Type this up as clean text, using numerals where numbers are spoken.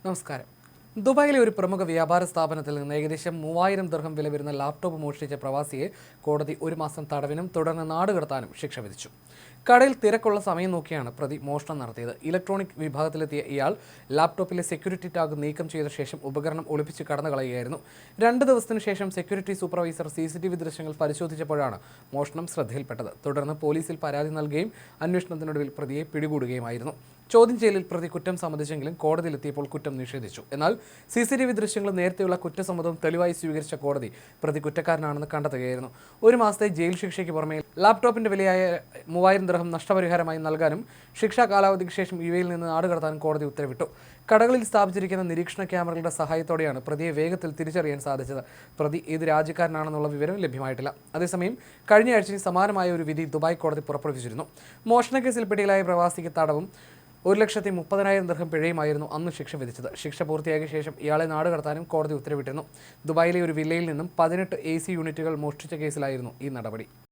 നമസ്കാരം. ദുബായിലെ ഒരു പ്രമുഖ വ്യാപാര സ്ഥാപനത്തിൽ നിന്ന് ഏകദേശം 3000 ദിർഹം വില വരുന്ന ലാപ്ടോപ്പ് മോഷ്ടിച്ച പ്രവാസിയെ കോടതി 1 മാസം തടവിനും തുടർന്ന് നാടുകടത്താനും ശിക്ഷ വിധിച്ചു. കടയിൽ തിരക്കുള്ള സമയം നോക്കിയാണ് പ്രതി മോഷണം നടത്തിയത്. ഇലക്ട്രോണിക് വിഭാഗത്തിലെത്തിയ ഇയാൾ ലാപ്ടോപ്പിലെ സെക്യൂരിറ്റി ടാഗ് നീക്കം ചെയ്ത ശേഷം ഉപകരണം ഒളിപ്പിച്ച് കടന്നു കളയുകയായിരുന്നു. 2 ദിവസത്തിനു ശേഷം സെക്യൂരിറ്റി സൂപ്പർവൈസർ CCTV ദൃശ്യങ്ങൾ പരിശോധിച്ചപ്പോഴാണ് മോഷണം ശ്രദ്ധയിൽപ്പെട്ടത്. തുടർന്ന് പോലീസിൽ പരാതി നൽകുകയും അന്വേഷണത്തിനൊടുവിൽ പ്രതിയെ പിടികൂടുകയായിരുന്നു. ചോദ്യം ചെയ്യലിൽ പ്രതി കുറ്റം സമ്മതിച്ചെങ്കിലും കോടതിയിലെത്തിയപ്പോൾ കുറ്റം നിഷേധിച്ചു. എന്നാൽ CCTV ദൃശ്യങ്ങൾ നേരത്തെയുള്ള കുറ്റസമ്മതം തെളിവായി സ്വീകരിച്ച കോടതി പ്രതി കുറ്റക്കാരനാണെന്ന് കണ്ടെത്തുകയായിരുന്നു. 1 മാസത്തെ ജയിൽ ശിക്ഷയ്ക്ക് പുറമെ ലാപ്ടോപ്പിന്റെ വിലയായ 3000 ദിർഹം നഷ്ടപരിഹാരമായി നൽകാനും ശിക്ഷാ കാലാവധിക്ക് ശേഷം യുഎഇയിൽ നിന്ന് നാടുകടത്താനും കോടതി ഉത്തരവിട്ടു. കടകളിൽ സ്ഥാപിച്ചിരിക്കുന്ന നിരീക്ഷണ ക്യാമറകളുടെ സഹായത്തോടെയാണ് പ്രതിയെ വേഗത്തിൽ തിരിച്ചറിയാൻ സാധിച്ചത്. പ്രതി ഏത് രാജ്യക്കാരനാണെന്നുള്ള വിവരം ലഭ്യമായിട്ടില്ല. അതേസമയം കഴിഞ്ഞ ആഴ്ചയിൽ സമാനമായ ഒരു വിധി ദുബായ് കോടതി പുറപ്പെടുവിച്ചിരുന്നു. മോഷണക്കേസിൽ പിടിയിലായ പ്രവാസിക്ക് തടവും 1,30,000 ദിർഹം പിഴയുമായിരുന്നു അന്ന് ശിക്ഷ വിധിച്ചത്. ശിക്ഷ പൂർത്തിയാക്കിയ ശേഷം ഇയാളെ നാടുകടത്താനും കോടതി ഉത്തരവിട്ടിരുന്നു. ദുബായിലെ ഒരു വില്ലയിൽ നിന്നും 18 AC യൂണിറ്റുകൾ മോഷ്ടിച്ച കേസിലായിരുന്നു ഈ നടപടി.